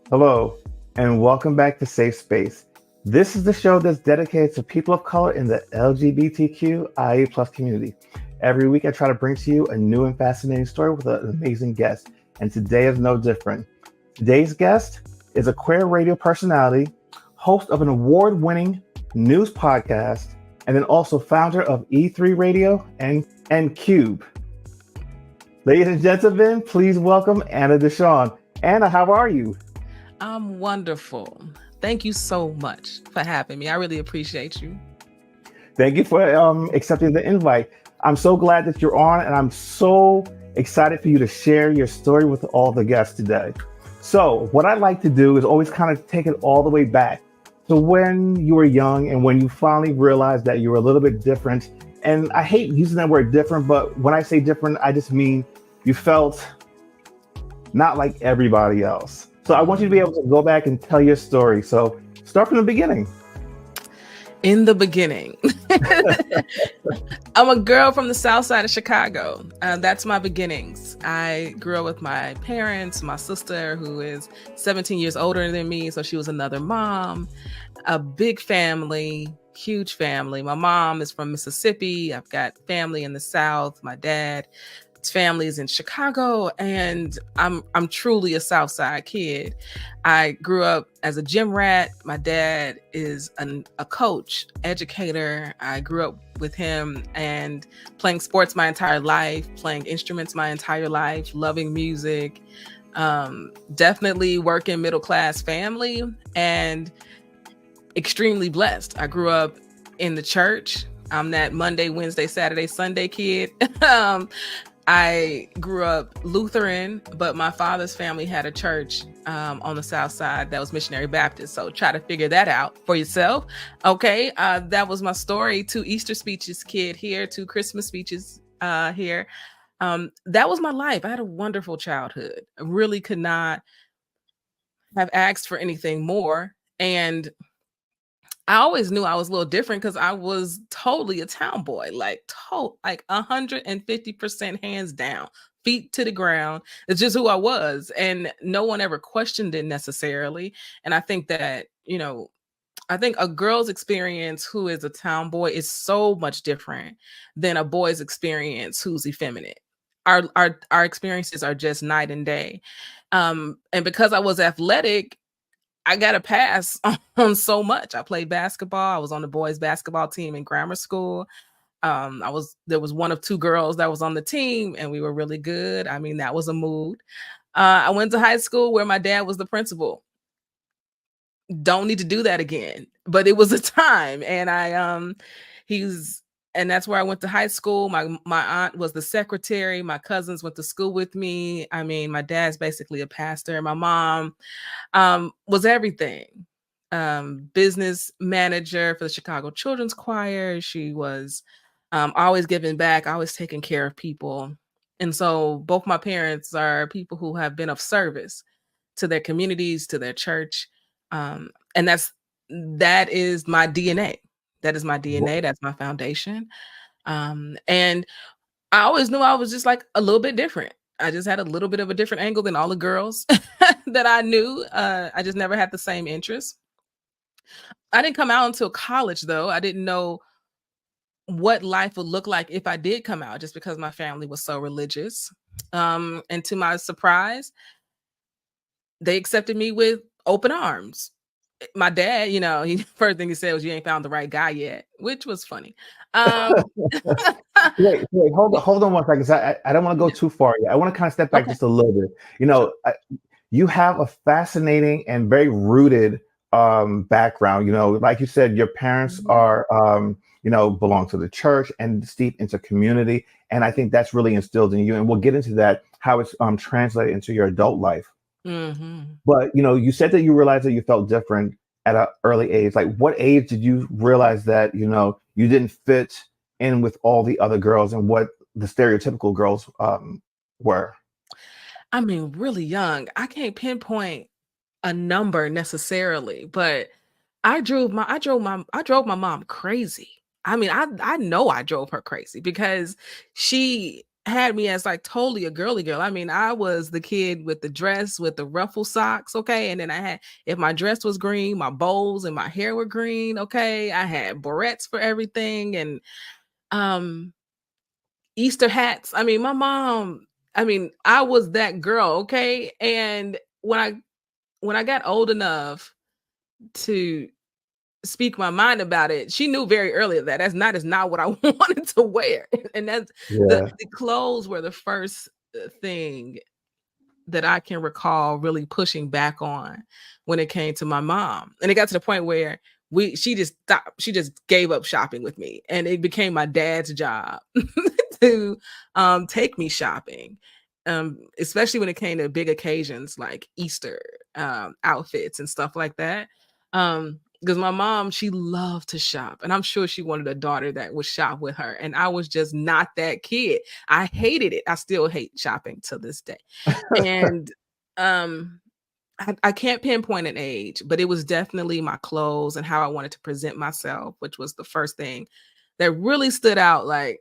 Hello, and welcome back to Safe Space. This is the show that's dedicated to people of color in the LGBTQIA plus community. Every week, I try to bring to you a new and fascinating story with an amazing guest, and today is no different. Today's guest is a queer radio personality, host of an award-winning news podcast, and then also founder of E3 Radio and Qube. Ladies and gentlemen, please welcome Anna DeShawn. Anna, how are you? I'm wonderful. Thank you so much for having me. I really appreciate you. Thank you for accepting the invite. I'm so glad that you're on, and I'm so excited for you to share your story with all the guests today. So what I like to do is always kind of take it all the way back to when you were young and when you finally realized that you were a little bit different. And I hate using that word different, but when I say different, I just mean you felt not like everybody else. So I want you to be able to go back and tell your story. So start from the beginning. In the beginning. I'm a girl from the south side of Chicago. That's my beginnings. I grew up with my parents, my sister, who is 17 years older than me. So she was another mom, a big family, huge family. My mom is from Mississippi. I've got family in the South. My dad family is in Chicago, and I'm truly a South Side kid. I grew up as a gym rat. My dad is a coach, educator. I grew up with him and playing sports my entire life, playing instruments my entire life, loving music, definitely working middle class family, and extremely blessed. I grew up in the church. I'm that Monday, Wednesday, Saturday, Sunday kid. I grew up Lutheran, but my father's family had a church on the South Side that was Missionary Baptist. So try to figure that out for yourself. Okay, that was my story. 2 Easter speeches kid here, 2 Christmas speeches here. That was my life. I had a wonderful childhood. I really could not have asked for anything more. And I always knew I was a little different because I was totally a town boy, like 150% hands down, feet to the ground. It's just who I was. And no one ever questioned it necessarily. And I think that, I think a girl's experience who is a town boy is so much different than a boy's experience who's effeminate. Our experiences are just night and day. And because I was athletic, I got a pass on so much. I played basketball. I was on the boys basketball team in grammar school. There was one of 2 girls that was on the team, and we were really good. I mean, that was a mood. I went to high school where my dad was the principal. Don't need to do that again, but it was a time. And and that's where I went to high school. My aunt was the secretary. My cousins went to school with me. I mean, my dad's basically a pastor. My mom was everything. Business manager for the Chicago Children's Choir. She was always giving back, always taking care of people. And so both my parents are people who have been of service to their communities, to their church. And that is my DNA. That is my DNA. That's my foundation. And I always knew I was just like a little bit different. I just had a little bit of a different angle than all the girls that I knew. I just never had the same interests. I didn't come out until college, though. I didn't know what life would look like if I did come out, just because my family was so religious. And to my surprise, they accepted me with open arms. My dad, first thing he said was, "You ain't found the right guy yet," which was funny. Wait, hold on 1 second. I don't want to go too far yet. I want to kind of step back just a little bit. You have a fascinating and very rooted background. Like you said, your parents are, belong to the church and steep into community. And I think that's really instilled in you. And we'll get into that, how it's translated into your adult life. Mm-hmm. But, you said that you realized that you felt different at an early age. Like, what age did you realize that, you didn't fit in with all the other girls and what the stereotypical girls were? I mean, really young. I can't pinpoint a number necessarily, but I drove my mom crazy. I mean, I know I drove her crazy because she had me as like totally a girly girl. I mean, I was the kid with the dress with the ruffle socks, okay? And then I had, if my dress was green, my bows and my hair were green, okay? I had barrettes for everything and um Easter hats. I mean, my mom, I mean, I was that girl, okay? And when I got old enough to speak my mind about it, she knew very early that is not what I wanted to wear. And that's Yeah. the clothes were the first thing that I can recall really pushing back on when it came to my mom. And it got to the point where she just stopped, she just gave up shopping with me. And it became my dad's job to take me shopping. Especially when it came to big occasions like Easter outfits and stuff like that. Because my mom, she loved to shop, and I'm sure she wanted a daughter that would shop with her. And I was just not that kid. I hated it. I still hate shopping to this day. And um I can't pinpoint an age, but it was definitely my clothes and how I wanted to present myself, which was the first thing that really stood out. Like,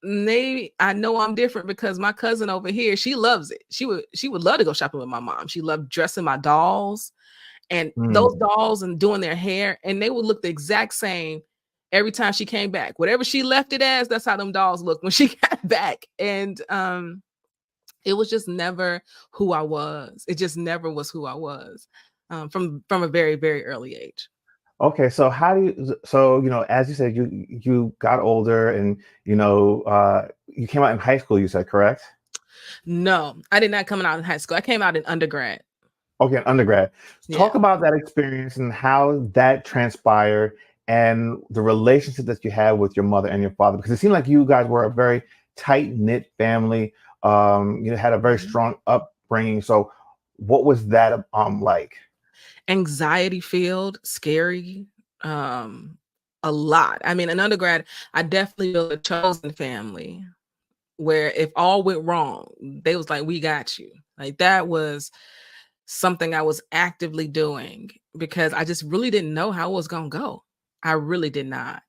maybe I know I'm different because my cousin over here, she loves it. She would love to go shopping with my mom. She loved dressing my dolls and those Mm. dolls and doing their hair, and they would look the exact same every time she came back. Whatever she left it as, that's how them dolls looked when she got back. And it was just never who I was. It just never was who I was from a very, very early age. Okay, so as you said, you got older and you came out in high school, you said, correct? No, I did not come out in high school. I came out in undergrad. Okay, undergrad. Yeah. Talk about that experience and how that transpired and the relationship that you had with your mother and your father, because it seemed like you guys were a very tight-knit family. You had a very Mhm. strong upbringing. So what was that like? Anxiety filled, scary, a lot. I mean, in undergrad, I definitely built a chosen family where if all went wrong, they was like, we got you. Like that was something I was actively doing because I just really didn't know how it was gonna go. I really did not.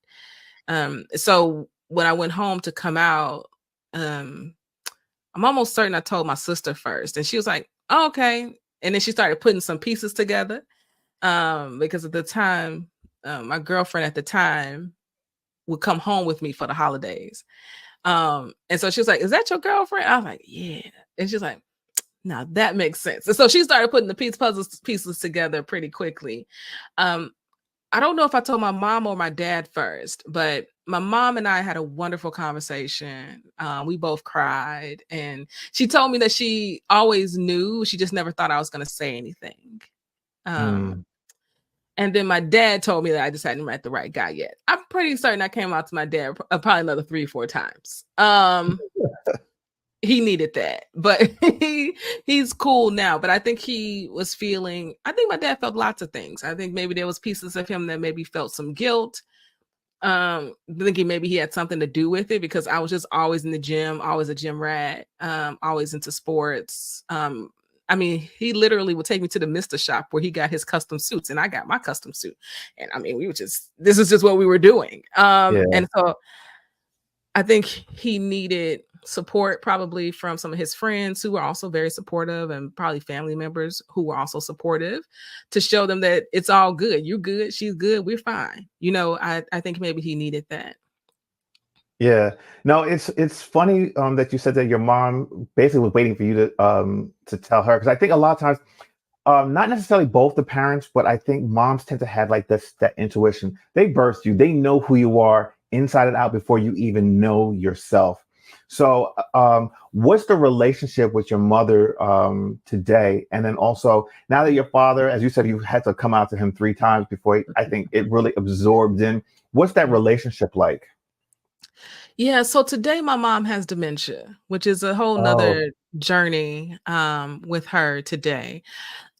So when I went home to come out, um, I'm almost certain I told my sister first, and she was like, oh, "Okay," and then she started putting some pieces together. Because at the time, my girlfriend at the time would come home with me for the holidays. And so she was like, "Is that your girlfriend?" I was like, "Yeah," and she's like, now that makes sense. And so she started putting the pieces together pretty quickly. Um, I don't know if I told my mom or my dad first, but my mom and I had a wonderful conversation. We both cried, and she told me that she always knew. She just never thought I was going to say anything. Um, Mm. and then my dad told me that I just hadn't met the right guy yet. I'm pretty certain I came out to my dad probably another 3 or 4 times. He needed that, but he's cool now. But I think he was feeling, I think my dad felt lots of things. I think maybe there was pieces of him that maybe felt some guilt. Thinking maybe he had something to do with it because I was just always in the gym, always a gym rat, always into sports. I mean, he literally would take me to the Mister shop where he got his custom suits and I got my custom suit. And I mean, this is just what we were doing. Yeah. And so I think he needed support probably from some of his friends who were also very supportive and probably family members who were also supportive to show them that it's all good. You're good. She's good. We're fine. I think maybe he needed that. Yeah. No, it's funny that you said that your mom basically was waiting for you to tell her, because I think a lot of times, not necessarily both the parents, but I think moms tend to have like this that intuition. They birthed you. They know who you are inside and out before you even know yourself. So, what's the relationship with your mother today? And then also, now that your father, as you said, you had to come out to him 3 times before I think it really absorbed in. What's that relationship like? Yeah, so today my mom has dementia, which is a whole Oh, nother journey with her today.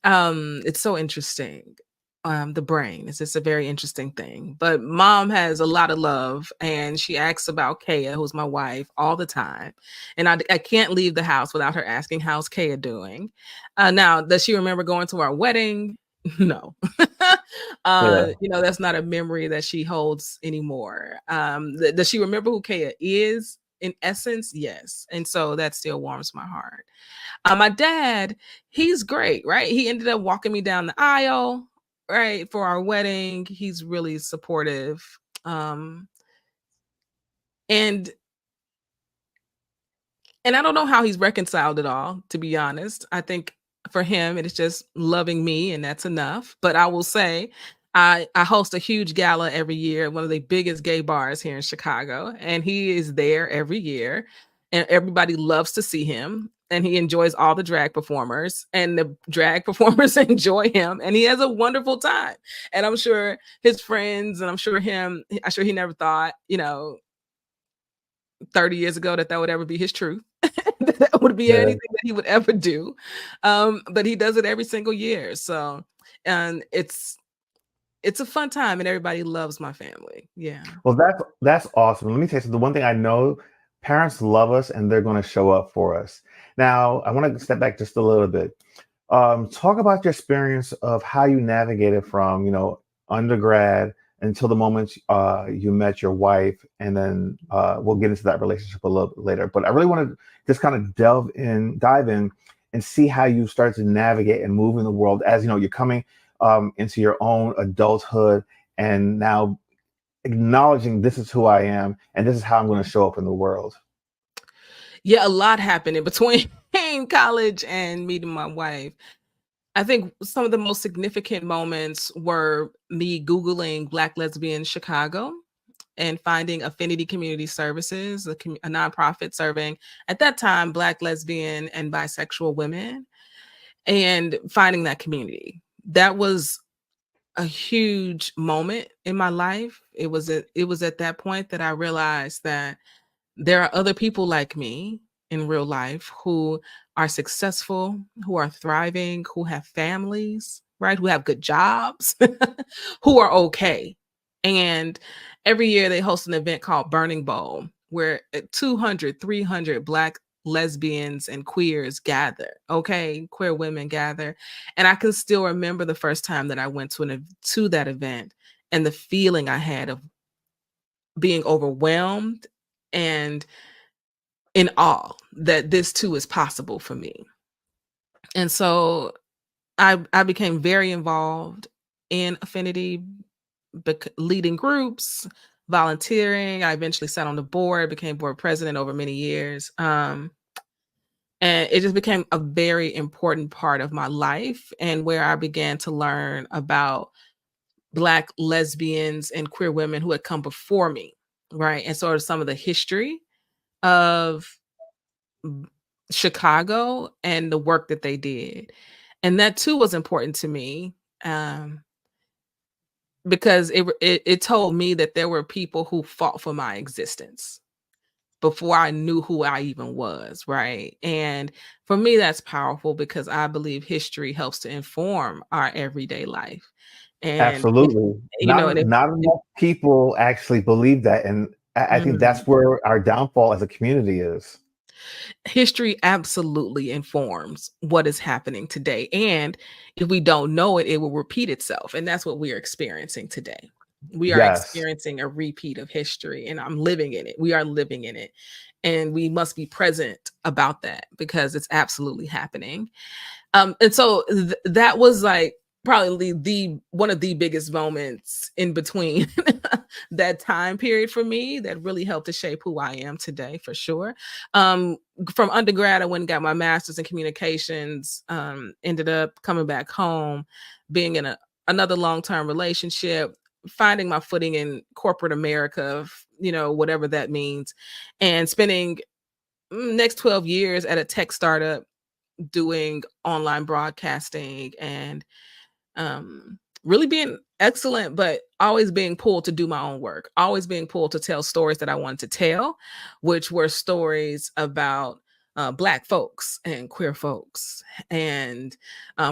It's so interesting. The brain is just a very interesting thing. But mom has a lot of love and she asks about Kaya, who's my wife, all the time. And I can't leave the house without her asking, how's Kaya doing? Now, does she remember going to our wedding? No. Yeah, That's not a memory that she holds anymore. Does she remember who Kaya is in essence? Yes. And so that still warms my heart. My dad, he's great, right? He ended up walking me down the aisle, right, for our wedding. He's really supportive. Um, and And I don't know how he's reconciled it all, to be honest. I think for him, it is just loving me, and that's enough. But I will say, I host a huge gala every year at one of the biggest gay bars here in Chicago, and he is there every year, and everybody loves to see him. And he enjoys all the drag performers, and the drag performers enjoy him, and he has a wonderful time. And I'm sure his friends, and I'm sure he never thought, 30 years ago that would ever be his truth. That would be yeah. anything that he would ever do. But he does it every single year. So, and it's a fun time and everybody loves my family. Yeah. Well, that's awesome. Let me tell you something. The one thing I know, parents love us and they're going to show up for us. Now, I want to step back just a little bit. Talk about your experience of how you navigated from, undergrad until the moment you met your wife, and then we'll get into that relationship a little bit later. But I really want to just kind of dive in, and see how you start to navigate and move in the world as you're coming into your own adulthood, and now acknowledging this is who I am and this is how I'm going to show up in the world. Yeah, a lot happened in between college and meeting my wife. I think some of the most significant moments were me Googling Black lesbian Chicago and finding Affinity Community Services, a nonprofit serving at that time Black, lesbian, and bisexual women, and finding that community. That was a huge moment in my life. It was at that point that I realized that there are other people like me in real life who are successful, who are thriving, who have families, right? Who have good jobs, who are okay. And every year they host an event called Burning Bowl, where 200, 300 Black lesbians and queers gather, okay? Queer women gather. And I can still remember the first time that I went to that event and the feeling I had of being overwhelmed and in awe that this too is possible for me. And so I became very involved in Affinity, leading groups, volunteering. I eventually sat on the board, became board president over many years. And it just became a very important part of my life, and where I began to learn about Black lesbians and queer women who had come before me, right? And sort of some of the history of Chicago and the work that they did. And that too was important to me, um, because it told me that there were people who fought for my existence before I knew who I even was, right? And for me, that's powerful because I believe history helps to inform our everyday life. And if Absolutely. you know, and Not if enough people actually believe that, and I think mm. that's where our downfall as a community is. History absolutely informs what is happening today. And if we don't know it, it will repeat itself. And that's what we are experiencing today. We are Yes, experiencing a repeat of history, and I'm living in it. We are living in it. And we must be present about that because it's absolutely happening. And so that was like probably the one of the biggest moments in between that time period for me that really helped to shape who I am today for sure. Um, from undergrad, I went and got my master's in communications, ended up coming back home, being in another long-term relationship, finding my footing in corporate America, whatever that means, and spending next 12 years at a tech startup doing online broadcasting and really being excellent, but always being pulled to do my own work, always being pulled to tell stories that I wanted to tell, which were stories about Black folks and queer folks, and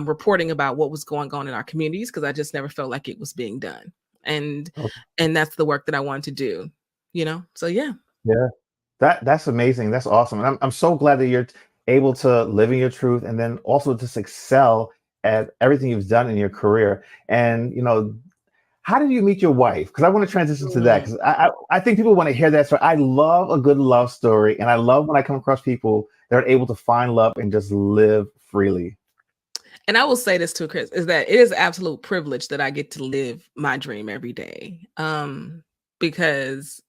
reporting about what was going on in our communities because I just never felt like it was being done, and and that's the work that I wanted to do, So yeah. yeah. That's amazing. That's awesome. And I'm so glad that you're able to live in your truth and then also just excel at everything you've done in your career. And, how did you meet your wife? Because I want to transition to that, Mm. because I think people want to hear that story. I love a good love story, and I love when I come across people that are able to find love and just live freely. And I will say this too, Chris, is that it is absolute privilege that I get to live my dream every day. Because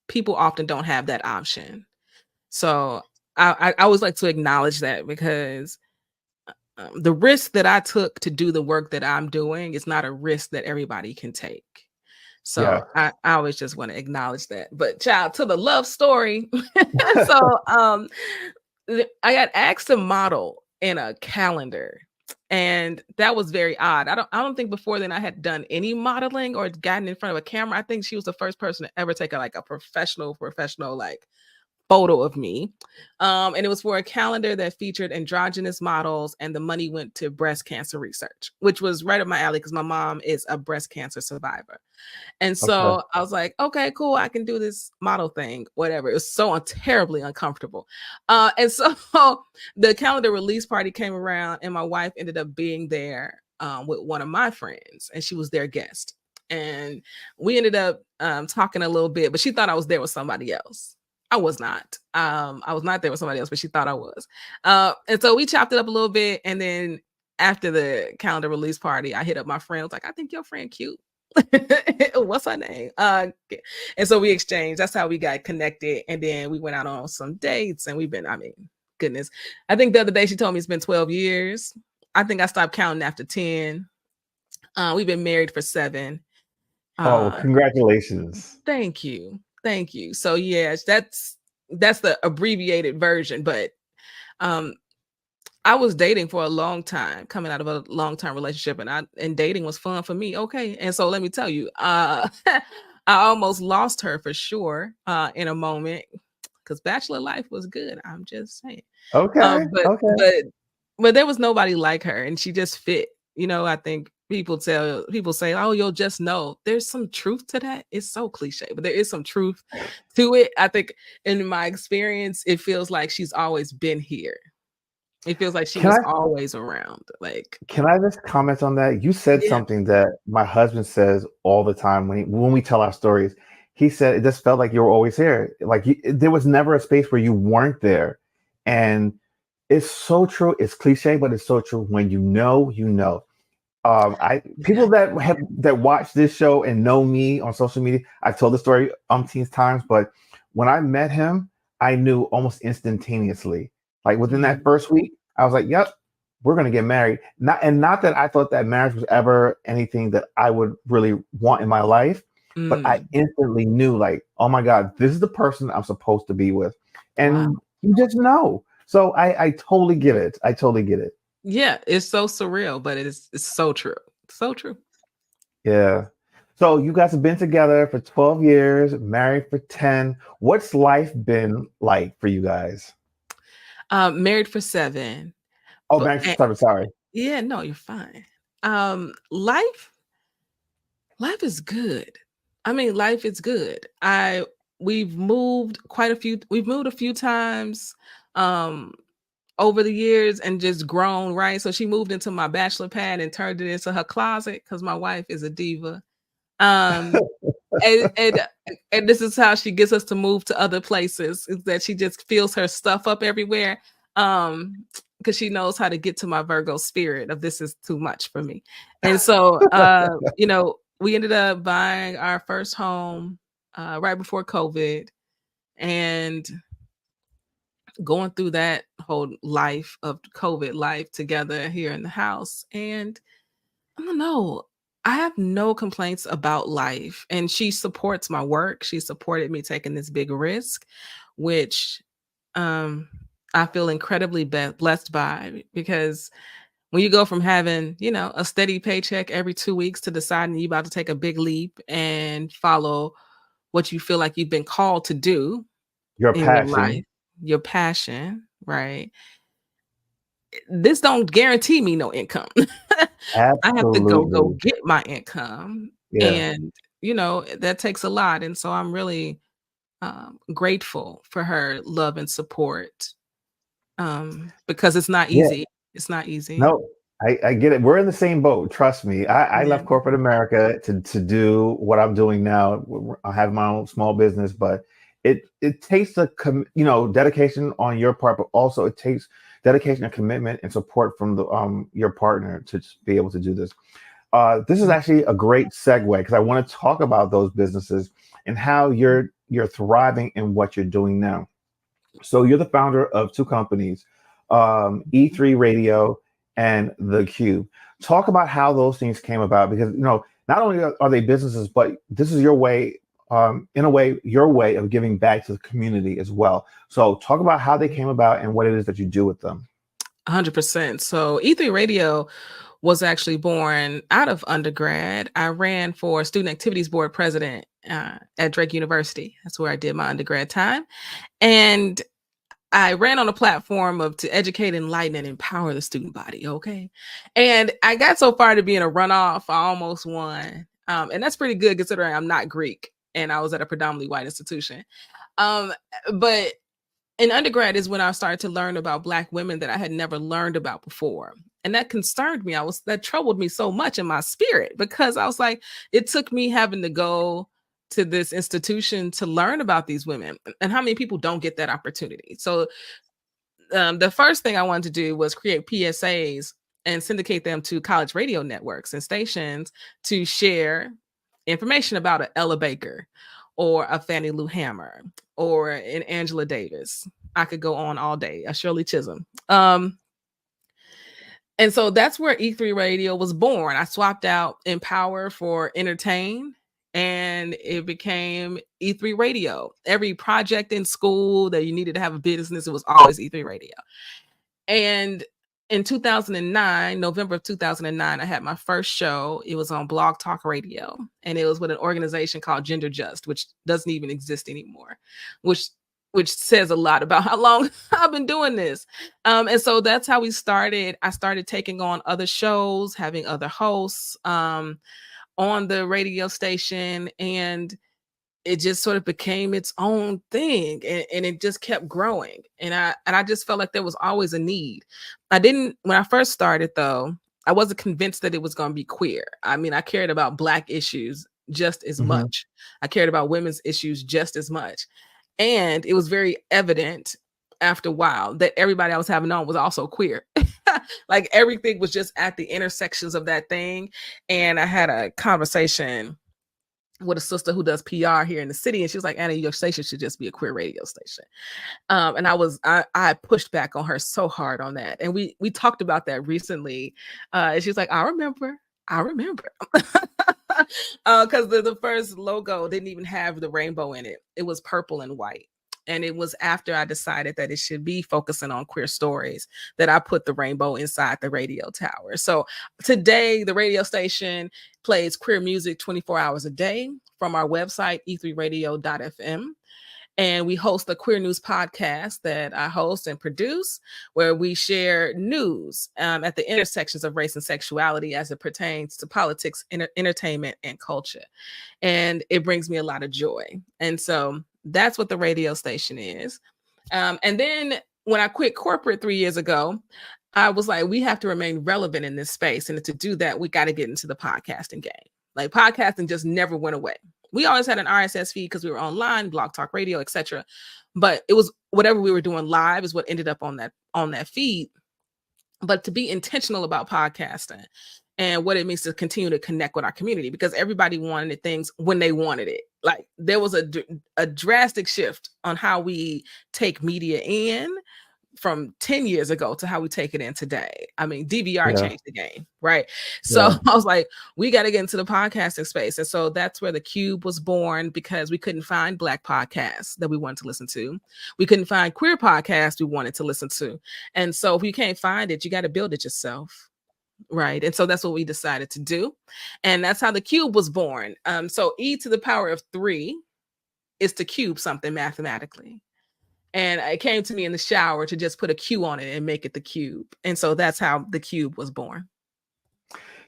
people often don't have that option. So I always like to acknowledge that, because the risk that I took to do the work that I'm doing is not a risk that everybody can take. So Yeah. I always just want to acknowledge that. But child, to the love story. So I got asked to model in a calendar. And that was very odd. I don't think before then I had done any modeling or gotten in front of a camera. I think she was the first person to ever take a professional like photo of me. And it was for a calendar that featured androgynous models, and the money went to breast cancer research, which was right up my alley because my mom is a breast cancer survivor. And Okay. so I was like, okay, cool, I can do this model thing, whatever. It was so terribly uncomfortable. And so the calendar release party came around, and my wife ended up being there with one of my friends, and she was their guest. And we ended up talking a little bit, but she thought I was there with somebody else. I was not. I was not there with somebody else, but she thought I was. And so we chopped it up a little bit. And then after the calendar release party, I hit up my friend. I was like, I think your friend cute. What's her name? And so we exchanged. That's how we got connected. And then we went out on some dates, and we've been, goodness. I think the other day she told me it's been 12 years. I think I stopped counting after 10. We've been married for 7. Oh, well, Uh, congratulations. Thank you. Thank you. So yes, that's the abbreviated version, but um I was dating for a long time, coming out of a long-term relationship, and dating was fun for me. Okay. And so let me tell you, I almost lost her for sure in a moment, because bachelor life was good. I'm just saying. Okay. But Okay. there was nobody like her, and she just fit. I think people say, "Oh, you'll just know." There's some truth to that. It's so cliche, but there is some truth to it. I think in my experience, it feels like she's always been here. It feels like she Can was I always around. Like, can I just comment on that? You said yeah. something that my husband says all the time when we tell our stories. He said it just felt like you were always here. Like there was never a space where you weren't there, and it's so true. It's cliche, but it's so true. When you know, you know. I Yeah. people that watch this show and know me on social media, I've told the story umpteen times, but when I met him, I knew almost instantaneously. Like within that Mhm. first week, I was like, "Yep, we're gonna get married." Not that I thought that marriage was ever anything that I would really want in my life, but I Mm. instantly knew, like, "Oh my God, this is the person I'm supposed to be with," and Wow. you just know. So I totally get it. I totally get it. Yeah, it's so surreal, but it's so true. So true. Yeah. So you guys have been together for 12 years, married for 10. What's life been like for you guys? Married for 7, Oh, but married for 7, sorry. yeah, no, you're fine. Life is good. I mean, life is good. We've moved a few times um over the years, and just grown, right? So she moved into my bachelor pad and turned it into her closet, because my wife is a diva. Um and, and and this is how she gets us to move to other places, is that she just fills her stuff up everywhere. Because she knows how to get to my Virgo spirit of this is too much for me. And so we ended up buying our first home right before COVID, and going through that whole life of COVID life together here in the house. And I don't know. I have no complaints about life. And she supports my work. She supported me taking this big risk, which um, I feel incredibly blessed by, because when you go from having, a steady paycheck every 2 weeks to deciding you're about to take a big leap and follow what you feel like you've been called to do Your in your life, passion. your passion, right? This don't guarantee me no income. I have to go Absolutely. get my income, Yeah. and, that takes a lot, and so I'm really, grateful for her love and support, because it's not Yeah. easy. It's not easy. No. I get it. We're in the same boat. Trust me. I Yeah. left corporate America to do what I'm doing now. I have my own small business, but it takes the dedication on your part, but also it takes dedication and commitment and support from the your partner to be able to do this. This is actually a great segue because I want to talk about those businesses and how you're thriving in what you're doing now. So you're the founder of two companies, E3 Radio and the Qube. Talk about how those things came about because not only are they businesses, but this is your way, in a way, your way of giving back to the community as well. So talk about how they came about and what it is that you do with them. 100%. So E3 Radio was actually born out of undergrad. I ran for Student Activities Board president at Drake University. That's where I did my undergrad time. And I ran on a platform to educate, enlighten, and empower the student body. Okay. And I got so far to be in a runoff, I almost won. And that's pretty good considering I'm not Greek and I was at a predominantly white institution. But in undergrad is when I started to learn about Black women that I had never learned about before. And that concerned me. That troubled me so much in my spirit because I was like, it took me having to go to this institution to learn about these women and how many people don't get that opportunity. So the first thing I wanted to do was create PSAs and syndicate them to college radio networks and stations to share information about an Ella Baker or a Fannie Lou Hammer or an Angela Davis. I could go on all day, a Shirley Chisholm. And so that's where E3 Radio was born. I swapped out Empower for Entertain, and it became E3 Radio. Every project in school that you needed to have a business, it was always E3 Radio. And in 2009, November of 2009, I had my first show. It was on Blog Talk Radio, and it was with an organization called Gender Just, which doesn't even exist anymore, which says a lot about how long I've been doing this. And so that's how we started. I started taking on other shows, having other hosts on the radio station, and it just sort of became its own thing, and it just kept growing. And I just felt like there was always a need. When I first started though, I wasn't convinced that it was going to be queer. I mean, I cared about Black issues just as Mhm. much. I cared about women's issues just as much. And it was very evident after a while that everybody I was having on was also queer. Like everything was just at the intersections of that thing. And I had a conversation with a sister who does PR here in the city, and she was like, "Anna, your station should just be a queer radio station." And I pushed back on her so hard on that. And we talked about that recently. And she's like, I remember. Because the first logo didn't even have the rainbow in it. It was purple and white. And it was after I decided that it should be focusing on queer stories that I put the rainbow inside the radio tower. So today, the radio station plays queer music 24 hours a day from our website, e3radio.fm. And we host a queer news podcast that I host and produce, where we share news at the intersections of race and sexuality as it pertains to politics, entertainment, and culture. And it brings me a lot of joy. And so that's what the radio station is. And then when I quit corporate 3 years ago, I was like, we have to remain relevant in this space. And to do that, we got to get into the podcasting game. Like podcasting just never went away. We always had an RSS feed because we were online, Blog Talk Radio, etc. But it was whatever we were doing live is what ended up on that feed. But to be intentional about podcasting and what it means to continue to connect with our community, because everybody wanted things when they wanted it. Like there was a drastic shift on how we take media in from 10 years ago to how we take it in today. I mean, DVR Yeah. changed the game, right? So Yeah. I was like, we got to get into the podcasting space. And so that's where the Qube was born, because we couldn't find Black podcasts that we wanted to listen to. We couldn't find queer podcasts we wanted to listen to. And so if you can't find it, you got to build it yourself. Right. And so that's what we decided to do. And that's how the Qube was born. So e to the power of 3 is to cube something mathematically. And it came to me in the shower to just put a Q on it and make it the Qube. And so that's how the Qube was born.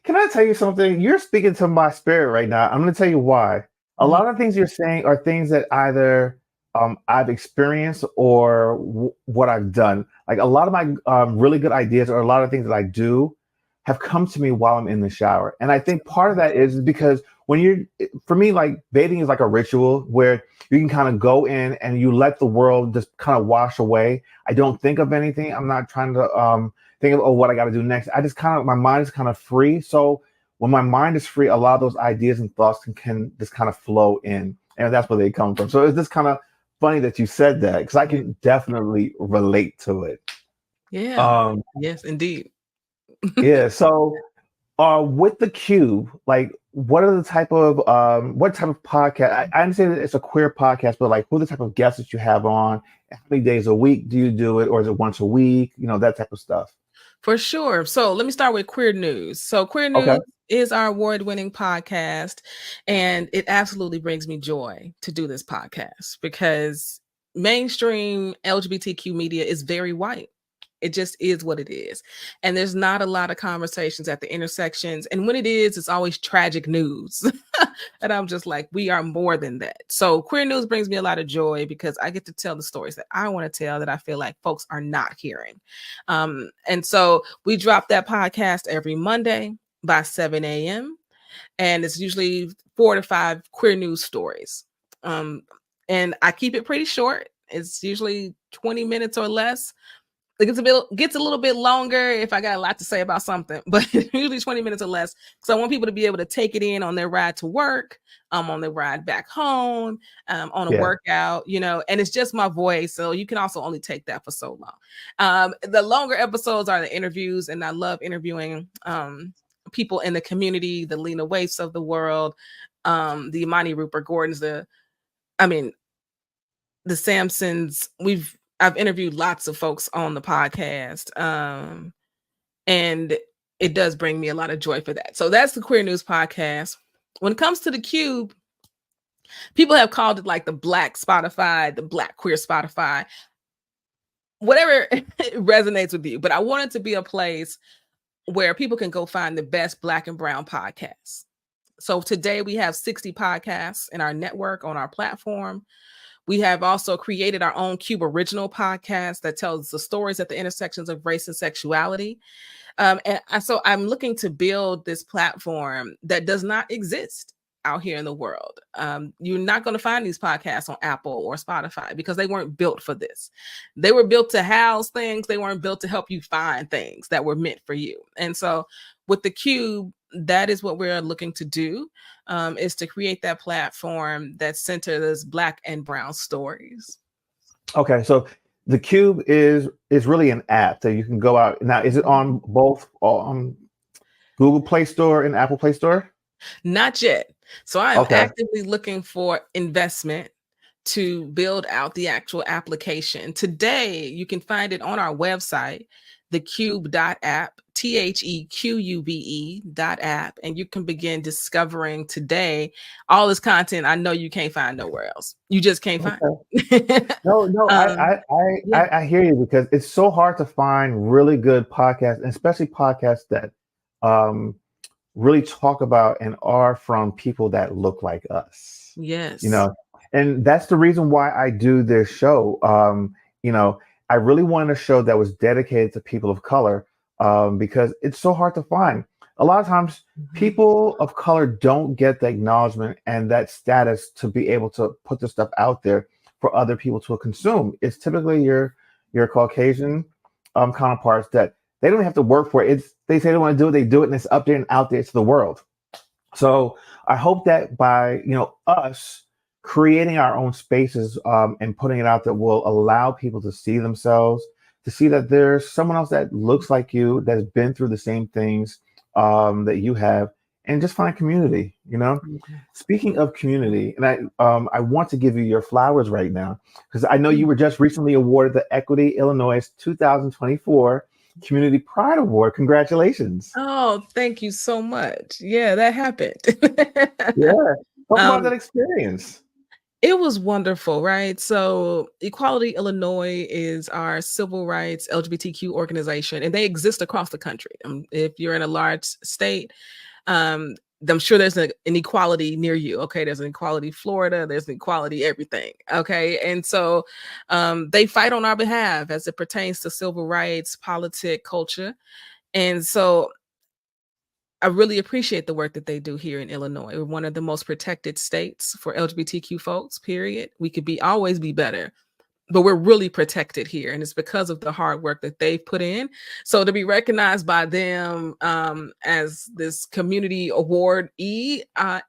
Can I tell you something? You're speaking to my spirit right now. I'm going to tell you why. A lot of things you're saying are things that either I've experienced or what I've done. Like a lot of my really good ideas or a lot of things that I do have come to me while I'm in the shower. And I think part of that is because for me, like bathing is like a ritual where you can kind of go in and you let the world just kind of wash away. I don't think of anything. I'm not trying to think of, oh, what I got to do next. I just kind of, my mind is kind of free. So when my mind is free, a lot of those ideas and thoughts can just kind of flow in. And that's where they come from. So it's just kind of funny that you said that because I can definitely relate to it. Yeah. Yes, indeed. Yeah. So with the Qube, like what type of podcast? I understand that it's a queer podcast, but like who are the type of guests that you have on? How many days a week do you do it, or is it once a week? You know, that type of stuff. For sure. So let me start with Queer News. So Queer Okay. News is our award-winning podcast, and it absolutely brings me joy to do this podcast because mainstream LGBTQ media is very white. It just is what it is. And there's not a lot of conversations at the intersections. And when it is, it's always tragic news. And I'm just like, we are more than that. So Queer News brings me a lot of joy because I get to tell the stories that I want to tell that I feel like folks are not hearing. And so we drop that podcast every Monday by 7 a.m. And it's usually 4 to 5 queer news stories. And I keep it pretty short. It's usually 20 minutes or less. It gets a little bit longer if I got a lot to say about something, but usually 20 minutes or less. So I want people to be able to take it in on their ride to work, on their ride back home, on a Yeah. workout, and it's just my voice. So you can also only take that for so long. The longer episodes are the interviews, and I love interviewing people in the community, the Lena Waifs of the world, the Imani Rupert Gordons, the Samsons. I've interviewed lots of folks on the podcast, and it does bring me a lot of joy for that. So that's the Queer News podcast. When it comes to the Qube, people have called it like the Black Spotify, the Black Queer Spotify, whatever resonates with you. But I want it to be a place where people can go find the best Black and Brown podcasts. So today we have 60 podcasts in our network on our platform. We have also created our own Qube original podcast that tells the stories at the intersections of race and sexuality. So I'm looking to build this platform that does not exist out here in the world. You're not going to find these podcasts on Apple or Spotify because they weren't built for this. They were built to house things. They weren't built to help you find things that were meant for you. And so with the Qube, that is what we're looking to do, is to create that platform that centers Black and Brown stories. Okay, so the Qube is really an app that you can go out now. Is it on both Google Play Store and Apple Play Store? Not yet. So I am actively looking for investment to build out the actual application. Today, you can find it on our website, theqube.app, THEQUBE.app, and you can begin discovering today all this content I know you can't find nowhere else. You just can't find it. No, I hear you because it's so hard to find really good podcasts, and especially podcasts that really talk about and are from people that look like us. Yes. And that's the reason why I do this show. I really wanted a show that was dedicated to people of color because it's so hard to find. A lot of times people of color don't get the acknowledgement and that status to be able to put this stuff out there for other people to consume. It's typically your Caucasian counterparts that they don't have to work for it. They say they want to do it, they do it, and it's up there and out there to the world. So I hope that by us creating our own spaces and putting it out that will allow people to see themselves, to see that there's someone else that looks like you, that's been through the same things that you have, and just find community. Speaking of community, and I want to give you your flowers right now because I know you were just recently awarded the Equity Illinois 2024 Community Pride Award. Congratulations. Oh, thank you so much. Yeah, that happened. Yeah. Talk about that experience. It was wonderful, right? So Equality Illinois is our civil rights LGBTQ organization, and they exist across the country. If you're in a large state, I'm sure there's an equality near you. Okay, there's an equality Florida, there's an equality everything. Okay, and so they fight on our behalf as it pertains to civil rights, politics, culture. And so I really appreciate the work that they do here in Illinois. We're one of the most protected states for LGBTQ folks, period. We could always be better, but we're really protected here. And it's because of the hard work that they've put in. So to be recognized by them as this community awardee,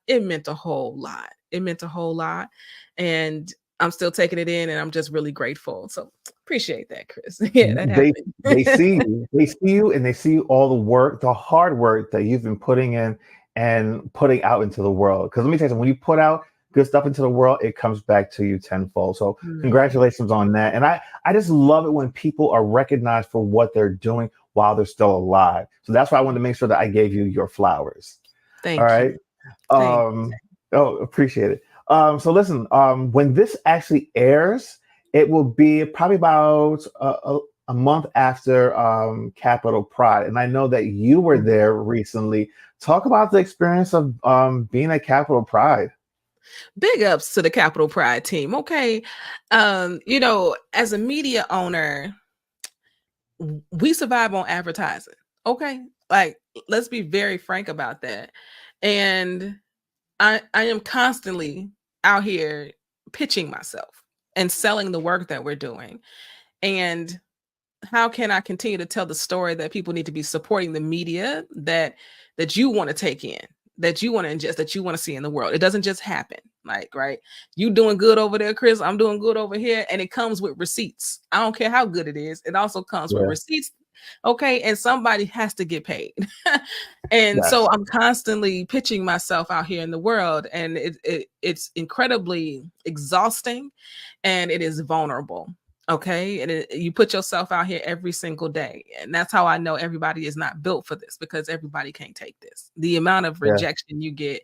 it meant a whole lot. It meant a whole lot. And I'm still taking it in, and I'm just really grateful. So appreciate that, Chris. Yeah, that They happened. they see you. They see you, and they see all the work, the hard work that you've been putting in and putting out into the world. Because let me tell you something, when you put out good stuff into the world, it comes back to you tenfold. So Mhm. congratulations on that. And I just love it when people are recognized for what they're doing while they're still alive. So that's why I wanted to make sure that I gave you your flowers. All Thank you. right. Thank Um, oh, appreciate it. So listen, when this actually airs, it will be probably about a month after Capitol Pride, and I know that you were you. there recently. Talk about the experience of being at Capitol Pride. Big ups to the Capital Pride team. Okay. As a media owner, we survive on advertising. Okay. Like, let's be very frank about that. And I am constantly out here pitching myself and selling the work that we're doing. And how can I continue to tell the story that people need to be supporting the media that you want to take in, that you want to ingest, that you want to see in the world? It doesn't just happen. Like, right? You doing good over there, Chris. I'm doing good over here. And it comes with receipts. I don't care how good it is. It also comes with Yeah. receipts. Okay. And somebody has to get paid. And so Yes. I'm constantly pitching myself out here in the world. And it's incredibly exhausting, and it is vulnerable. Okay. And you put yourself out here every single day. And that's how I know everybody is not built for this, because everybody can't take this. The amount of Yeah. rejection you get.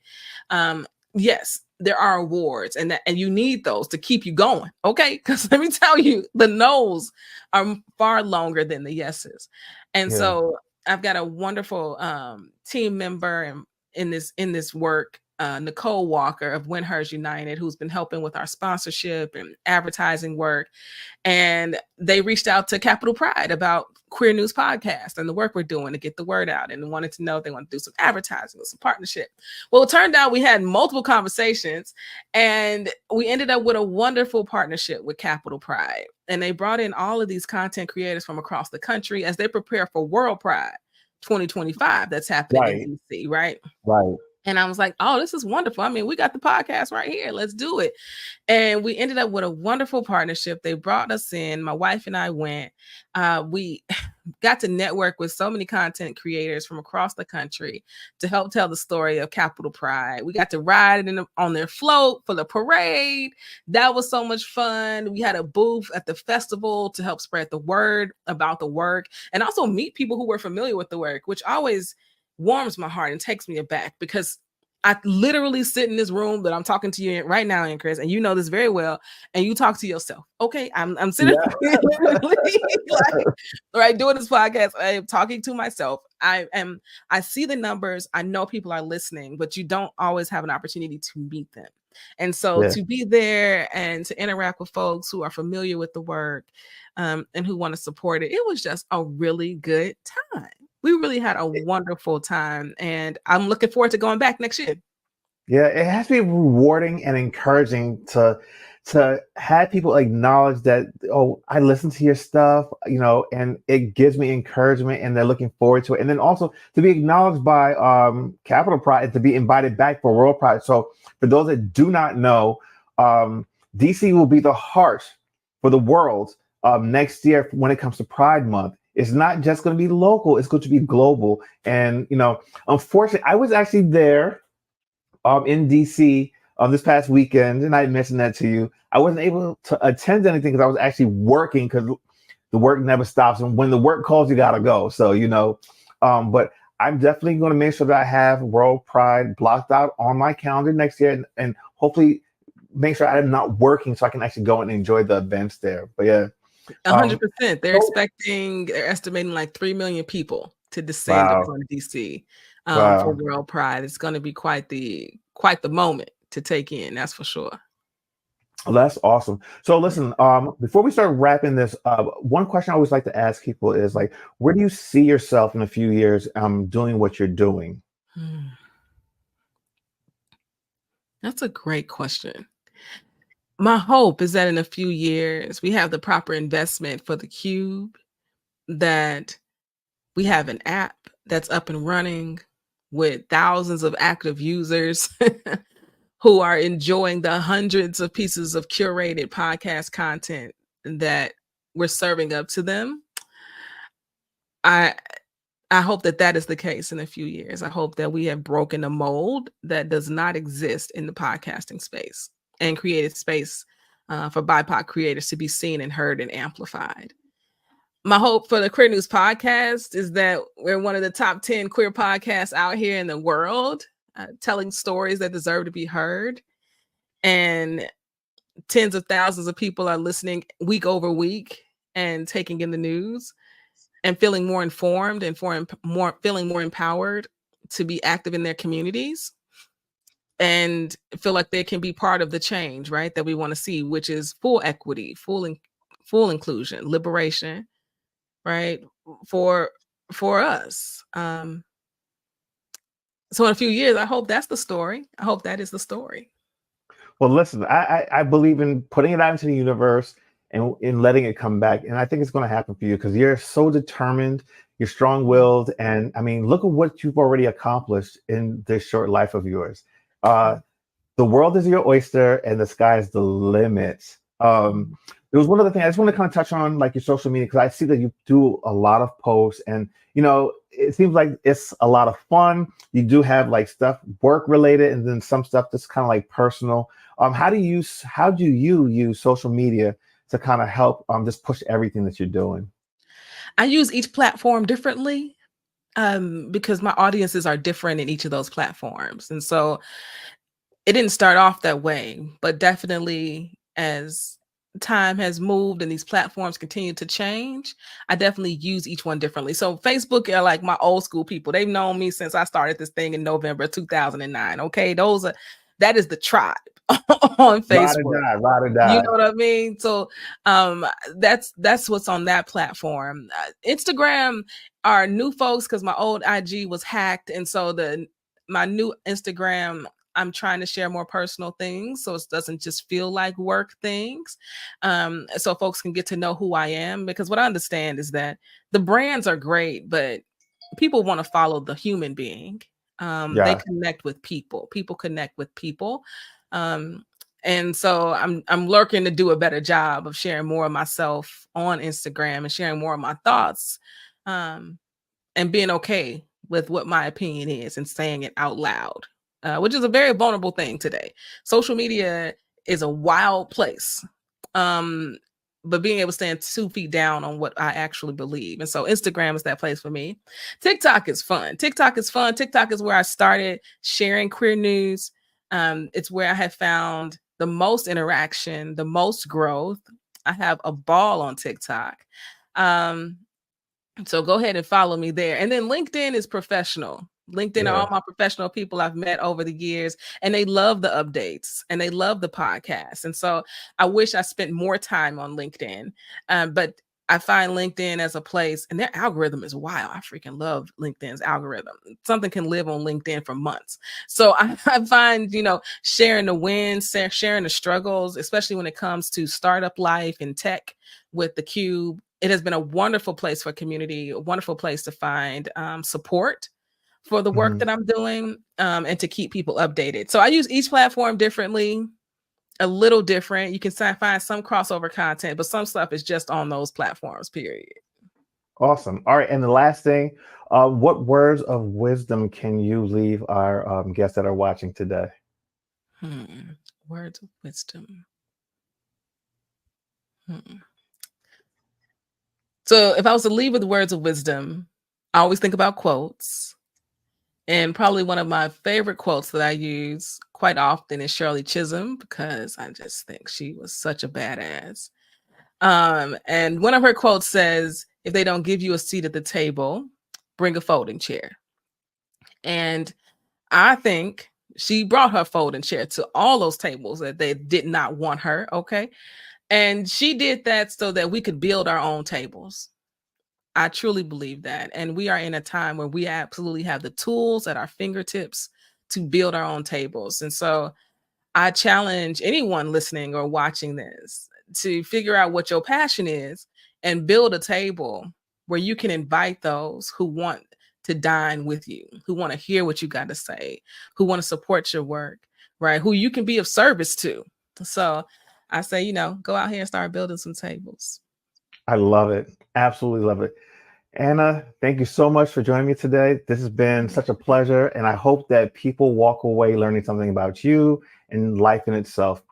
Yes, there are awards, and you need those to keep you going. Okay. Because let me tell you, the no's are far longer than the yeses. And Yeah. so I've got a wonderful team member in this work, Nicole Walker of Win Hers United, who's been helping with our sponsorship and advertising work. And they reached out to Capital Pride about Queer News Podcast and the work we're doing to get the word out, and wanted to know if they want to do some advertising or some partnership. Well, it turned out we had multiple conversations, and we ended up with a wonderful partnership with Capital Pride. And they brought in all of these content creators from across the country as they prepare for World Pride 2025 that's happening in Right. DC, right? Right. And I was like, oh, this is wonderful. I mean, we got the podcast right here. Let's do it. And we ended up with a wonderful partnership. They brought us in. My wife and I went. We got to network with so many content creators from across the country to help tell the story of Capital Pride. We got to ride on their float for the parade. That was so much fun. We had a booth at the festival to help spread the word about the work, and also meet people who were familiar with the work, which always warms my heart and takes me aback, because I literally sit in this room that I'm talking to you in right now, and Chris, and you know this very well, and you talk to yourself. Okay, I'm sitting Yeah. literally like, right, doing this podcast. I am talking to myself. I see the numbers. I know people are listening, but you don't always have an opportunity to meet them. And so Yeah. to be there and to interact with folks who are familiar with the work, and who want to support it, it was just a really good time. We really had a wonderful time, and I'm looking forward to going back next year. Yeah, it has to be rewarding and encouraging to have people acknowledge that, oh, I listen to your stuff, and it gives me encouragement, and they're looking forward to it. And then also to be acknowledged by Capital Pride and to be invited back for World Pride. So for those that do not know, DC will be the heart for the world next year when it comes to Pride Month. It's not just going to be local; it's going to be global. And unfortunately, I was actually there in DC this past weekend, and I mentioned that to you. I wasn't able to attend anything because I was actually working, because the work never stops, and when the work calls, you gotta go. So but I'm definitely going to make sure that I have World Pride blocked out on my calendar next year, and hopefully make sure I'm not working so I can actually go and enjoy the events there. But yeah, um, 100%. so They're estimating like 3 million people to descend wow, upon DC for wow. World Pride. It's going to be quite the moment to take in. That's for sure. Well, that's awesome. So listen, before we start wrapping this up, one question I always like to ask people is like, where do you see yourself in a few years doing what you're doing? Hmm. That's a great question. My hope is that in a few years, we have the proper investment for the Qube, that we have an app that's up and running with thousands of active users who are enjoying the hundreds of pieces of curated podcast content that we're serving up to them. I I hope that that is the case in a few years. I hope that we have broken a mold that does not exist in the podcasting space and created space for BIPOC creators to be seen and heard and amplified. My hope for the Queer News podcast is that we're one of the top 10 queer podcasts out here in the world, telling stories that deserve to be heard. And tens of thousands of people are listening week over week and taking in the news and feeling more informed and feeling more empowered to be active in their communities and feel like they can be part of the change, right? That we want to see, which is full equity, full inclusion, liberation, right? For for us. So in a few years, I hope that's the story. I hope that is the story. Well, listen, I believe in putting it out into the universe and in letting it come back. And I think it's going to happen for you because you're so determined, you're strong willed. And I mean, look at what you've already accomplished in this short life of yours. The world is your oyster and the sky is the limit. There was one other thing I just want to kind of touch on, like your social media, because I see that you do a lot of posts and, it seems like it's a lot of fun. You do have like stuff work related and then some stuff that's kind of like personal. How do you use social media to kind of help just push everything that you're doing? I use each platform differently because my audiences are different in each of those platforms. And so it didn't start off that way, but definitely as time has moved and these platforms continue to change, I definitely use each one differently. So Facebook are like my old school people. They've known me since I started this thing in November 2009. Okay, that is the tribe on Ride or Facebook. die, ride or You die. know what I mean? So that's what's on that platform. Instagram are new folks because my old IG was hacked, and so my new Instagram, I'm trying to share more personal things so it doesn't just feel like work things. So folks can get to know who I am, because what I understand is that the brands are great, but people want to follow the human being. They Yeah. connect with people. People connect with people. Um, and so I'm lurking to do a better job of sharing more of myself on Instagram and sharing more of my thoughts, um, and being okay with what my opinion is and saying it out loud, which is a very vulnerable thing today. Social media is a wild place. Um, but being able to stand 2 feet down on what I actually believe. And so Instagram is that place for me. TikTok is fun. TikTok is fun. TikTok is where I started sharing queer news. It's where I have found the most interaction, the most growth. I have a ball on TikTok. Um, so go ahead and follow me there. And then LinkedIn is professional. LinkedIn are all Yeah. my professional people I've met over the years, and they love the updates and they love the podcast. And so I wish I spent more time on LinkedIn, but I find LinkedIn as a place, and their algorithm is wild. I freaking love LinkedIn's algorithm. Something can live on LinkedIn for months. So I find, sharing the wins, sharing the struggles, especially when it comes to startup life and tech with the Qube. It has been a wonderful place for community, a wonderful place to find support for the work Mhm. that I'm doing, and to keep people updated. So I use each platform differently, a little different. You can find some crossover content, but some stuff is just on those platforms, period. Awesome. All right. And the last thing, what words of wisdom can you leave our guests that are watching today? Words of wisdom. So if I was to leave with words of wisdom, I always think about quotes. And probably one of my favorite quotes that I use quite often is Shirley Chisholm, because I just think she was such a badass. And one of her quotes says, "If they don't give you a seat at the table, bring a folding chair." And I think she brought her folding chair to all those tables that they did not want her. Okay. And she did that so that we could build our own tables. I truly believe that. And we are in a time where we absolutely have the tools at our fingertips to build our own tables. And so I challenge anyone listening or watching this to figure out what your passion is and build a table where you can invite those who want to dine with you, who want to hear what you got to say, who want to support your work, right? Who you can be of service to. So I say, go out here and start building some tables. I love it. Absolutely love it. Anna, thank you so much for joining me today. This has been such a pleasure, and I hope that people walk away learning something about you and life in itself.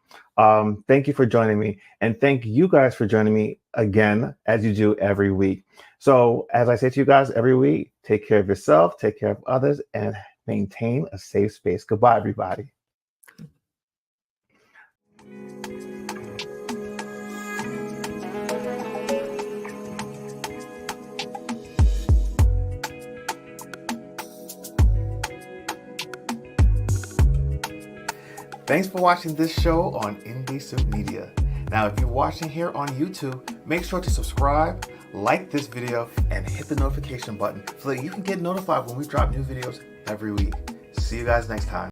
Thank you for joining me, and thank you guys for joining me again, as you do every week. So, as I say to you guys every week, take care of yourself, take care of others, and maintain a safe space. Goodbye, everybody. Thanks for watching this show on Indie Media. Now, if you're watching here on YouTube, make sure to subscribe, like this video, and hit the notification button so that you can get notified when we drop new videos every week. See you guys next time.